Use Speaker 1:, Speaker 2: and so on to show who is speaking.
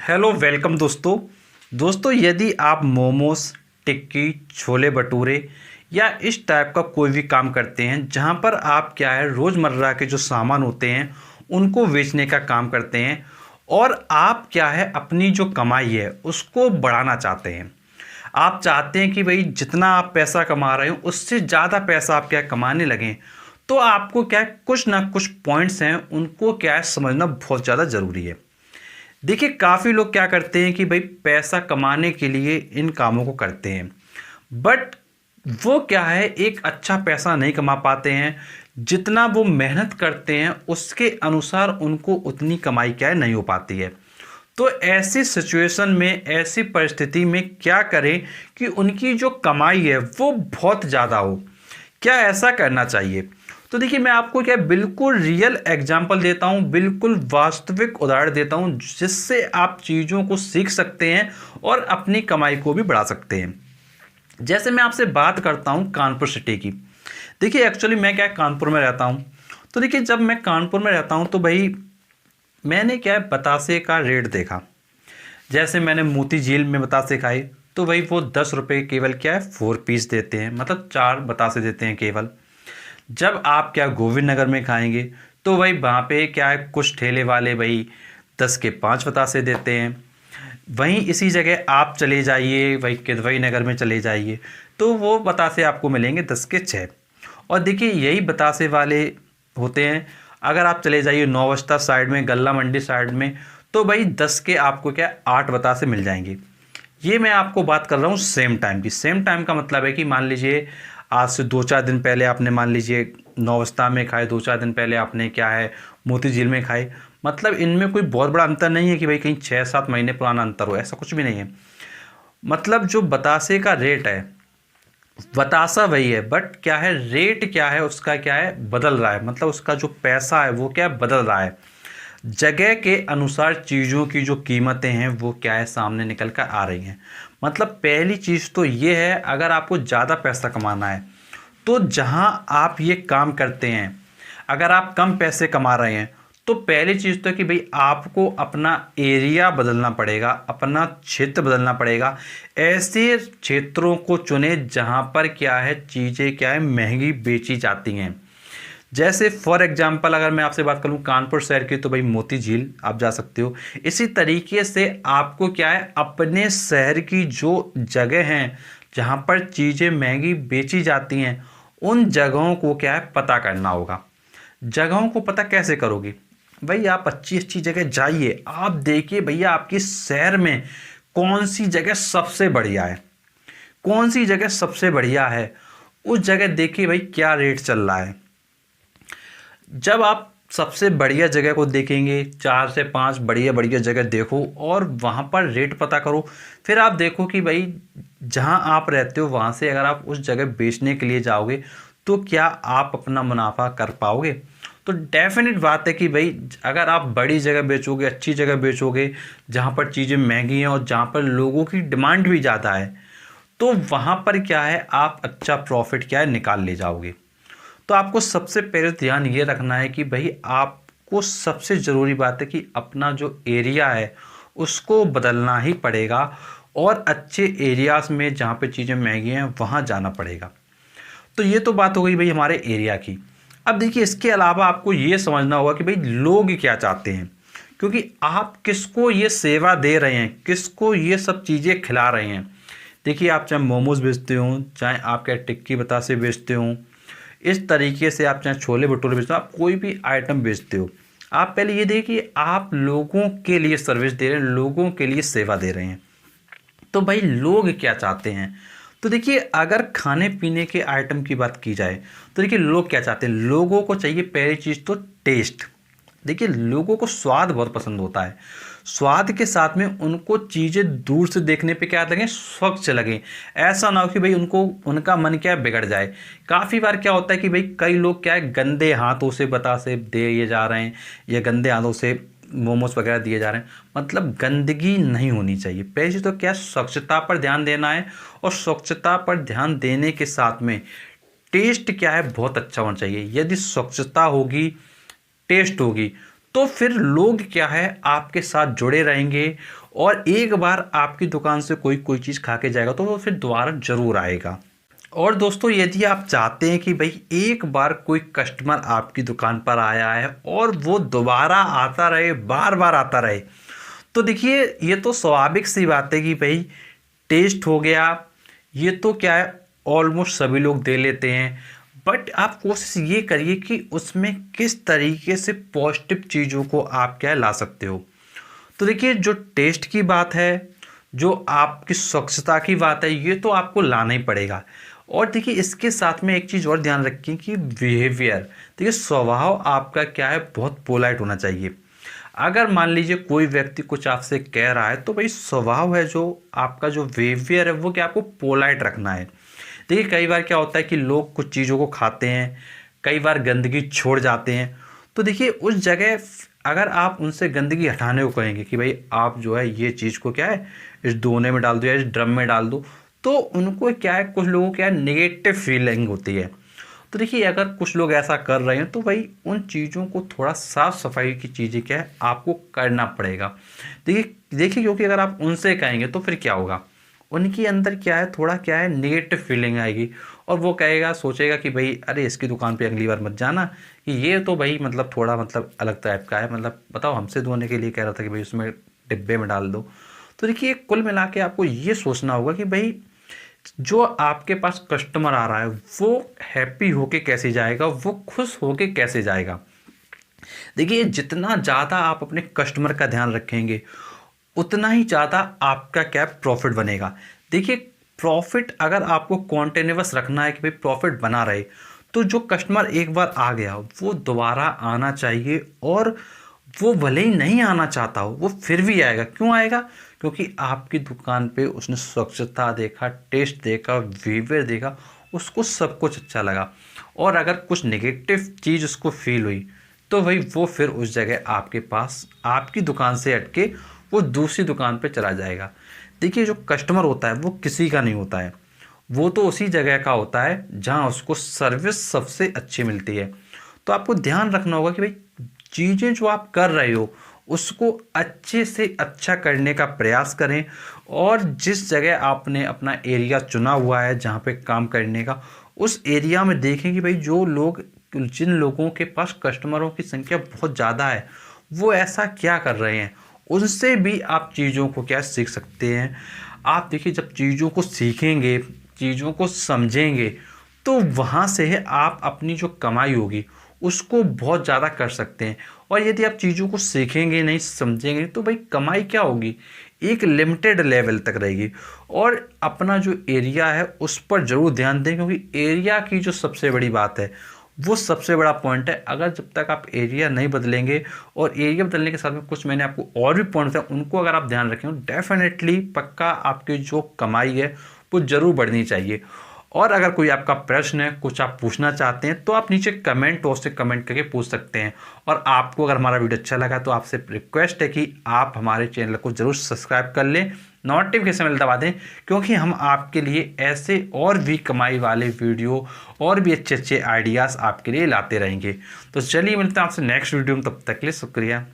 Speaker 1: Hello welcome दोस्तों यदि आप मोमोज, टिक्की, छोले भटूरे या इस टाइप का कोई भी काम करते हैं जहां पर आप क्या है रोज़मर्रा के जो सामान होते हैं उनको बेचने का काम करते हैं और आप क्या है अपनी जो कमाई है उसको बढ़ाना चाहते हैं। आप चाहते हैं कि भाई जितना आप पैसा कमा रहे हो उससे ज़्यादा पैसा आप क्या कमाने लगें, तो आपको क्या है कुछ ना कुछ पॉइंट्स हैं उनको क्या है समझना बहुत ज़्यादा ज़रूरी है। देखिए काफ़ी लोग क्या करते हैं कि भाई पैसा कमाने के लिए इन कामों को करते हैं, बट वो क्या है एक अच्छा पैसा नहीं कमा पाते हैं। जितना वो मेहनत करते हैं उसके अनुसार उनको उतनी कमाई क्या है नहीं हो पाती है। तो ऐसी सिचुएशन में, ऐसी परिस्थिति में क्या करें कि उनकी जो कमाई है वो बहुत ज़्यादा हो। क्या ऐसा करना चाहिए? तो देखिए मैं आपको क्या बिल्कुल रियल एग्जांपल देता हूं, बिल्कुल वास्तविक उदाहरण देता हूं जिससे आप चीज़ों को सीख सकते हैं और अपनी कमाई को भी बढ़ा सकते हैं। जैसे मैं आपसे बात करता हूं कानपुर सिटी की। देखिए एक्चुअली मैं क्या कानपुर में रहता हूं, तो देखिए जब मैं कानपुर में रहता हूं तो भाई मैंने क्या है बतासे का रेट देखा। जैसे मैंने मोती झील में बतासे खाए तो भाई वो 10 रुपये केवल क्या है 4 पीस देते हैं, मतलब 4 बतासे देते हैं केवल। जब आप क्या गोविंद नगर में खाएंगे तो भाई वहाँ पे क्या है कुछ ठेले वाले भाई 10 के 5 बतासे देते हैं। वहीं इसी जगह आप चले जाइए भाई किदवई नगर में चले जाइए तो वो बतासे आपको मिलेंगे 10 के 6। और देखिए यही बतासे वाले होते हैं अगर आप चले जाइए नौवस्ता साइड में, गल्ला मंडी साइड में, तो भाई 10 के आपको क्या 8 बतासे मिल जाएंगे। ये मैं आपको बात कर रहा हूँ सेम टाइम की। सेम टाइम का मतलब है कि मान लीजिए आज से 2-4 दिन पहले आपने मान लीजिए नौवस्ता में खाए, 2-4 दिन पहले आपने क्या है मोती झील में खाए। मतलब इनमें कोई बहुत बड़ा अंतर नहीं है कि भाई कहीं 6-7 महीने पुराना अंतर हो, ऐसा कुछ भी नहीं है। मतलब जो बतासे का रेट है, बतासा वही है, बट क्या है रेट क्या है उसका क्या है बदल रहा है। मतलब उसका जो पैसा है वो क्या है बदल रहा है। जगह के अनुसार चीज़ों की जो कीमतें हैं वो क्या है सामने निकल कर आ रही हैं। मतलब पहली चीज़ तो ये है अगर आपको ज़्यादा पैसा कमाना है तो जहां आप ये काम करते हैं अगर आप कम पैसे कमा रहे हैं तो पहली चीज़ तो है कि भाई आपको अपना एरिया बदलना पड़ेगा, अपना क्षेत्र बदलना पड़ेगा। ऐसे क्षेत्रों को चुने जहां पर क्या है चीज़ें क्या है महंगी बेची जाती हैं। जैसे फॉर एग्जांपल अगर मैं आपसे बात करूं कानपुर शहर की तो भाई मोती झील आप जा सकते हो। इसी तरीके से आपको क्या है अपने शहर की जो जगह हैं जहां पर चीज़ें महंगी बेची जाती हैं उन जगहों को क्या है पता करना होगा। जगहों को पता कैसे करोगे? भाई आप अच्छी अच्छी जगह जाइए, आप देखिए भैया आपके शहर में कौन सी जगह सबसे बढ़िया है, कौन सी जगह सबसे बढ़िया है। उस जगह देखिए भाई क्या रेट चल रहा है। जब आप सबसे बढ़िया जगह को देखेंगे, 4 से 5 बढ़िया बढ़िया जगह देखो और वहाँ पर रेट पता करो। फिर आप देखो कि भाई जहाँ आप रहते हो वहाँ से अगर आप उस जगह बेचने के लिए जाओगे तो क्या आप अपना मुनाफा कर पाओगे? तो डेफिनेट बात है कि भाई अगर आप बड़ी जगह बेचोगे, अच्छी जगह बेचोगे जहाँ पर चीज़ें महंगी हैं और जहाँ पर लोगों की डिमांड भी ज़्यादा है, तो वहाँ पर क्या है आप अच्छा प्रॉफिट क्या है निकाल ले जाओगे। तो आपको सबसे पहले ध्यान ये रखना है कि भाई आपको सबसे ज़रूरी बात है कि अपना जो एरिया है उसको बदलना ही पड़ेगा और अच्छे एरियाज़ में जहाँ पे चीज़ें महंगी हैं वहाँ जाना पड़ेगा। तो ये तो बात हो गई भाई हमारे एरिया की। अब देखिए इसके अलावा आपको ये समझना होगा कि भाई लोग क्या चाहते हैं, क्योंकि आप किसको ये सेवा दे रहे हैं, किसको ये सब चीज़ें खिला रहे हैं। देखिए आप चाहे मोमोज बेचते हो, चाहे आप क्या टिक्की बतासे बेचते हो, इस तरीके से आप चाहे छोले भटूरे बेचते हो, आप कोई भी आइटम बेचते हो, आप पहले ये देखिए कि आप लोगों के लिए सर्विस दे रहे हैं, लोगों के लिए सेवा दे रहे हैं। तो भाई लोग क्या चाहते हैं? तो देखिए अगर खाने पीने के आइटम की बात की जाए तो देखिए लोग क्या चाहते हैं, लोगों को चाहिए पहली चीज़ तो टेस्ट। देखिए लोगों को स्वाद बहुत पसंद होता है। स्वाद के साथ में उनको चीज़ें दूर से देखने पे क्या लगें, स्वच्छ लगें। ऐसा ना हो कि भाई उनको उनका मन क्या है बिगड़ जाए। काफ़ी बार क्या होता है कि भाई कई लोग क्या है गंदे हाथों से बतासे दिए जा रहे हैं या गंदे हाथों से मोमोज वगैरह दिए जा रहे हैं। मतलब गंदगी नहीं होनी चाहिए। पहले तो क्या स्वच्छता पर ध्यान देना है और स्वच्छता पर ध्यान देने के साथ में टेस्ट क्या है बहुत अच्छा होना चाहिए। यदि स्वच्छता होगी, टेस्ट होगी, तो फिर लोग क्या है आपके साथ जुड़े रहेंगे, और एक बार आपकी दुकान से कोई चीज़ खा के जाएगा तो वो फिर दोबारा ज़रूर आएगा। और दोस्तों यदि आप चाहते हैं कि भाई एक बार कोई कस्टमर आपकी दुकान पर आया है और वो दोबारा आता रहे, बार बार आता रहे, तो देखिए ये तो स्वाभाविक सी बात है कि भाई टेस्ट हो गया, ये तो क्या है ऑलमोस्ट सभी लोग दे लेते हैं। बट आप कोशिश ये करिए कि उसमें किस तरीके से पॉजिटिव चीज़ों को आप क्या ला सकते हो। तो देखिए जो टेस्ट की बात है, जो आपकी स्वच्छता की बात है, ये तो आपको लाना ही पड़ेगा। और देखिए इसके साथ में एक चीज़ और ध्यान रखें कि बिहेवियर, देखिए स्वभाव आपका क्या है बहुत पोलाइट होना चाहिए। अगर मान लीजिए कोई व्यक्ति कुछ आपसे कह रहा है तो भाई स्वभाव है जो आपका जो बिहेवियर है वो क्या आपको पोलाइट रखना है। देखिए कई बार क्या होता है कि लोग कुछ चीज़ों को खाते हैं, कई बार गंदगी छोड़ जाते हैं, तो देखिए उस जगह अगर आप उनसे गंदगी हटाने को कहेंगे कि भाई आप जो है ये चीज़ को क्या है इस दोने में डाल दो या इस ड्रम में डाल दो, तो उनको क्या है कुछ लोगों को क्या है नेगेटिव फीलिंग होती है। तो देखिए अगर कुछ लोग ऐसा कर रहे हैं तो भाई उन चीज़ों को थोड़ा साफ़ सफाई की चीज़ें क्या है आपको करना पड़ेगा। देखिए क्योंकि अगर आप उनसे कहेंगे तो फिर क्या होगा, उनके अंदर क्या है थोड़ा क्या है नेगेटिव फीलिंग आएगी, और वो कहेगा सोचेगा कि भाई अरे इसकी दुकान पे अगली बार मत जाना, कि ये तो भाई मतलब थोड़ा मतलब अलग टाइप का है, मतलब बताओ हमसे धोने के लिए कह रहा था कि भाई उसमें डिब्बे में डाल दो। तो देखिए कुल मिला के आपको ये सोचना होगा कि भाई जो आपके पास कस्टमर आ रहा है वो हैप्पी होके कैसे जाएगा, वो खुश होके कैसे जाएगा। देखिए जितना ज़्यादा आप अपने कस्टमर का ध्यान रखेंगे उतना ही ज़्यादा आपका क्या प्रॉफिट बनेगा। देखिए प्रॉफिट अगर आपको कॉन्टिन्यूअस रखना है कि भाई प्रॉफिट बना रहे, तो जो कस्टमर एक बार आ गया वो दोबारा आना चाहिए, और वो भले ही नहीं आना चाहता हो वो फिर भी आएगा। क्यों आएगा? क्योंकि आपकी दुकान पे उसने स्वच्छता देखा, टेस्ट देखा, बिहेवियर देखा, उसको सब कुछ अच्छा लगा। और अगर कुछ नेगेटिव चीज़ उसको फील हुई तो भाई वो फिर उस जगह आपके पास आपकी दुकान से हट के वो दूसरी दुकान पे चला जाएगा। देखिए जो कस्टमर होता है वो किसी का नहीं होता है, वो तो उसी जगह का होता है जहाँ उसको सर्विस सबसे अच्छी मिलती है। तो आपको ध्यान रखना होगा कि भाई चीज़ें जो आप कर रहे हो उसको अच्छे से अच्छा करने का प्रयास करें, और जिस जगह आपने अपना एरिया चुना हुआ है जहाँ पे काम करने का, उस एरिया में देखें कि भाई जो लोग, जिन लोगों के पास कस्टमरों की संख्या बहुत ज़्यादा है वो ऐसा क्या कर रहे हैं, उनसे भी आप चीज़ों को क्या सीख सकते हैं। आप देखिए जब चीज़ों को सीखेंगे, चीज़ों को समझेंगे, तो वहाँ से आप अपनी जो कमाई होगी उसको बहुत ज़्यादा कर सकते हैं। और यदि आप चीज़ों को सीखेंगे नहीं, समझेंगे, तो भाई कमाई क्या होगी, एक लिमिटेड लेवल तक रहेगी। और अपना जो एरिया है उस पर ज़रूर ध्यान दें, क्योंकि एरिया की जो सबसे बड़ी बात है वो सबसे बड़ा पॉइंट है। अगर जब तक आप एरिया नहीं बदलेंगे, और एरिया बदलने के साथ में कुछ मैंने आपको और भी पॉइंट्स हैं उनको अगर आप ध्यान रखें, डेफिनेटली पक्का आपकी जो कमाई है वो ज़रूर बढ़नी चाहिए। और अगर कोई आपका प्रश्न है, कुछ आप पूछना चाहते हैं, तो आप नीचे कमेंट बॉक्स से कमेंट करके पूछ सकते हैं। और आपको अगर हमारा वीडियो अच्छा लगा तो आपसे रिक्वेस्ट है कि आप हमारे चैनल को ज़रूर सब्सक्राइब कर लें, नोटिफिकेशन बेल दबा दें, क्योंकि हम आपके लिए ऐसे और भी कमाई वाले वीडियो और भी अच्छे अच्छे आइडियाज़ आपके लिए लाते रहेंगे। तो चलिए मिलते हैं आपसे नेक्स्ट वीडियो में, तब तक के लिए शुक्रिया।